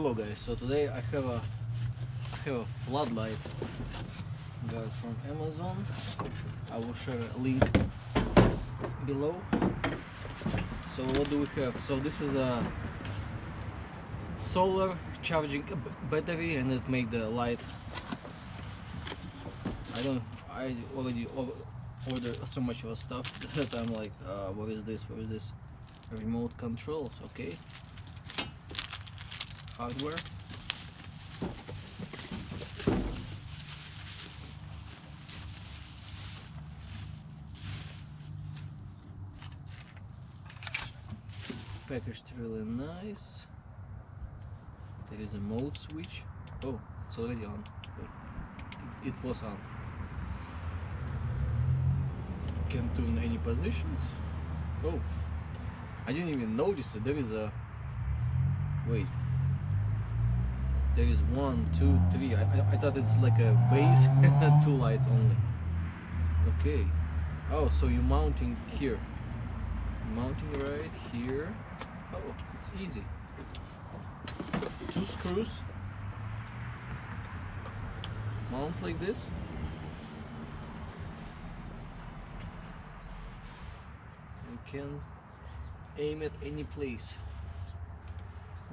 Hello guys, so today I have a floodlight, got it from Amazon. I will share a link below. So what do we have? So this is a solar charging battery, and it make the light. I already ordered so much of stuff that I'm like, what is this? Remote controls, okay. Hardware. Packaged really nice. There is a mode switch. Oh, it's already on. It was on. Can tune any positions. Oh, I didn't even notice it. There is a wait. There is 1, 2, 3. I thought it's like a base. 2 lights only. Okay. Oh, so you're mounting here. Mounting right here. Oh, it's easy. 2 screws. Mounts like this. You can aim at any place.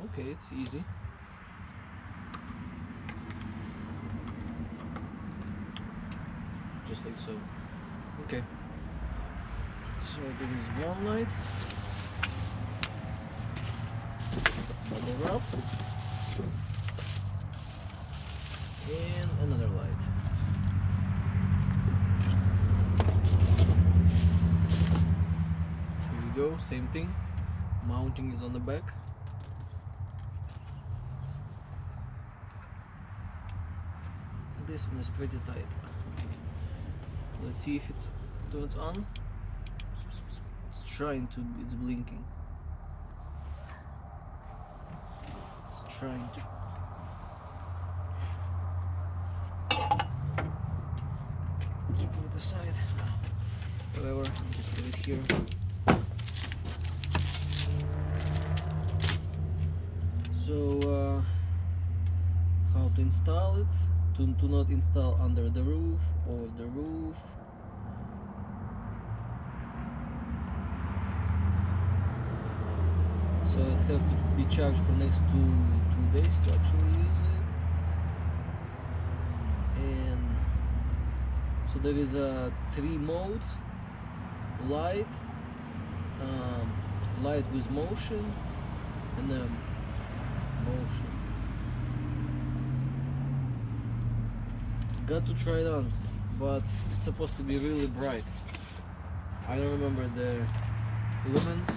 Okay, it's easy. Just like so. Okay. So there is one light. Another up. And another light. Here we go, same thing. Mounting is on the back. This one is pretty tight. Okay. Let's see if it's on. It's blinking. It's trying to. Okay, let's put it aside. Whatever, I'll just leave it here. So, how to install it? To not install under the roof, over the roof. So it has to be charged for next two days to actually use it. And so there is 3 modes: light, light with motion, and motion. Got to try it on, but it's supposed to be really bright. I don't remember the lumens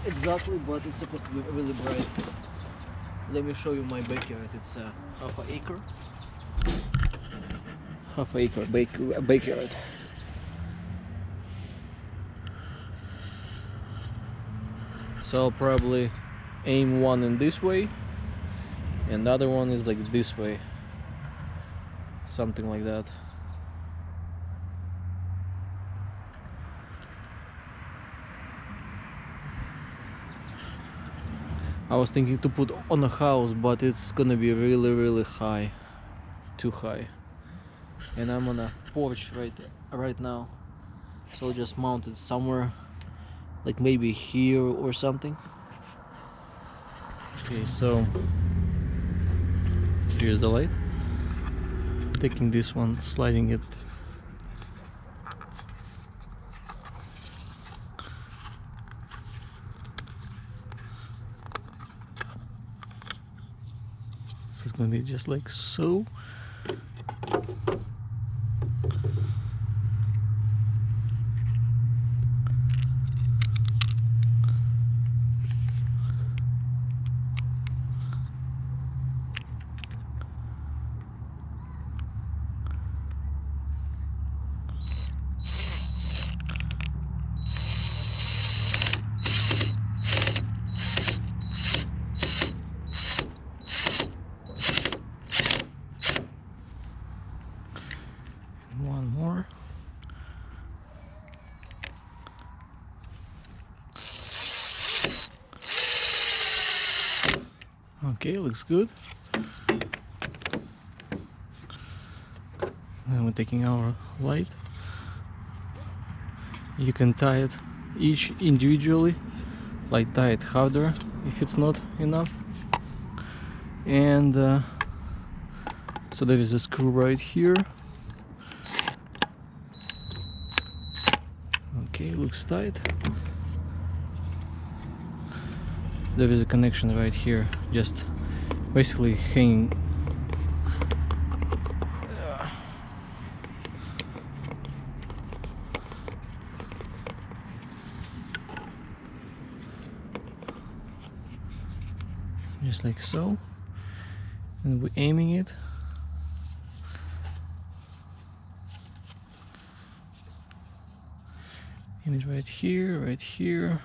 exactly, but it's supposed to be really bright. Let me show you my backyard. It's half an acre. Half an acre backyard. So I'll probably aim one in this way, and the other one is like this way. Something like that. I was thinking to put on a house, but it's gonna be really high, too high. And I'm on a porch right now, so I'll just mount it somewhere, like maybe here or something. Okay, so here's the light. Taking this one, sliding it. So it's gonna be just like so. Okay, looks good. Now we're taking our light. You can tie it each individually, like tie it harder if it's not enough. And so there is a screw right here. Okay, looks tight. There is a connection right here, just basically hanging. Just like so, and we're aiming it. Aim it right here, right here.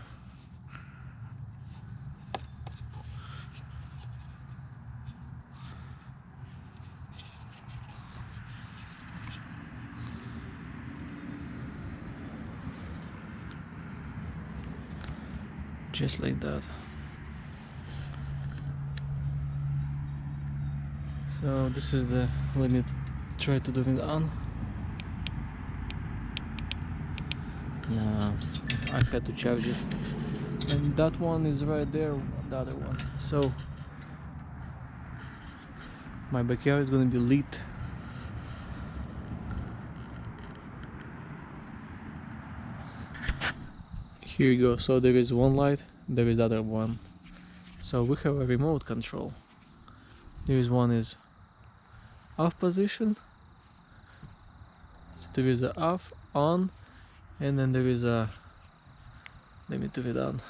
Just like that. So this is the, let me try to do it on. No, I had to charge it. And that one is right there, the other one. So my backyard is gonna be lit. Here you go. So there is one light, there is the other one. So we have a remote control. There is one is off position. So there is a off, on, and then there is a, let me turn it on.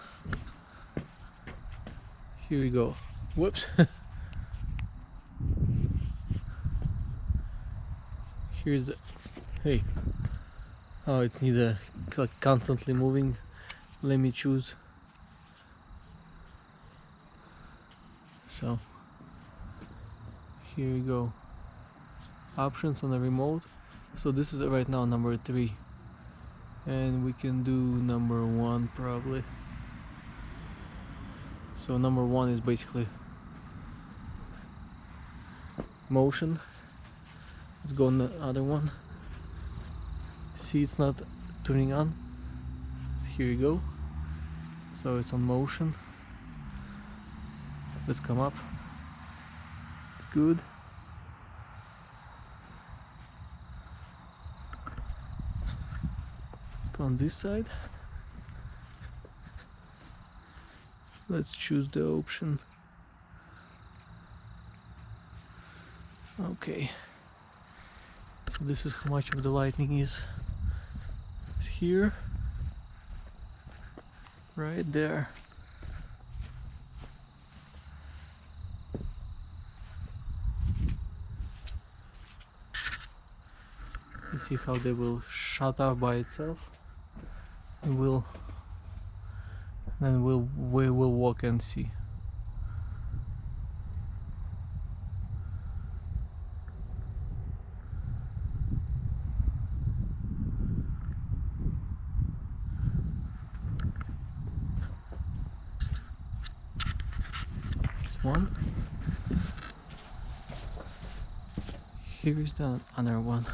Here we go. Whoops. Here's the, hey. Oh, it's neither like constantly moving. Let me choose. So here we go. Options on the remote. So this is right now number 3, and we can do number 1 probably. So number 1 is basically motion. Let's go on the other one. See, it's not turning on. Here you go. So it's on motion. Let's come up. It's good. Let's go on this side. Let's choose the option. Okay. So this is how much of the lightning is here. Right there. Let's see how they will shut off by itself. And we will walk and see. One. Here is the other one.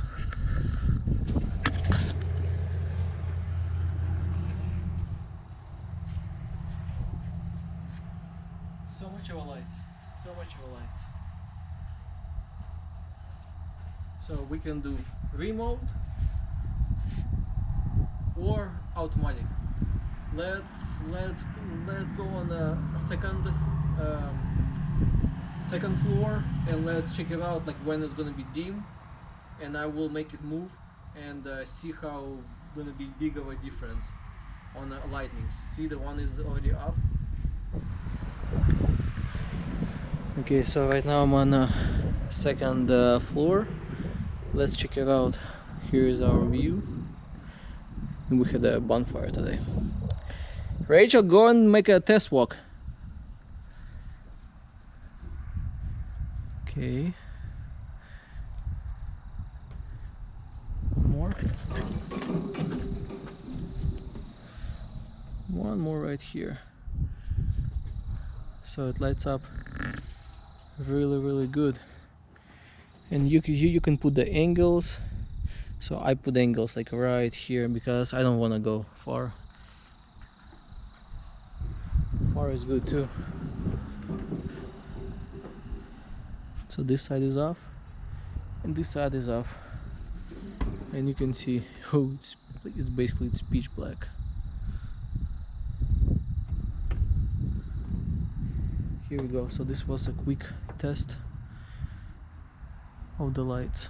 So much of a light. So much of a light. So we can do remote or automatic. Let's go on the second floor and let's check it out, like when it's gonna be dim, and I will make it move and see how gonna be big of a difference on the lightnings. See, the one is already off. Okay, so right now I'm on the second floor. Let's check it out. Here is our view. We had a bonfire today. Rachel, go and make a test walk. Okay. One more. One more right here. So it lights up really good. And you can put the angles. So I put angles like right here because I don't want to go far. Far is good too. So this side is off and this side is off, and you can see oh, it's basically it's pitch black. Here we go. So this was a quick test of the lights.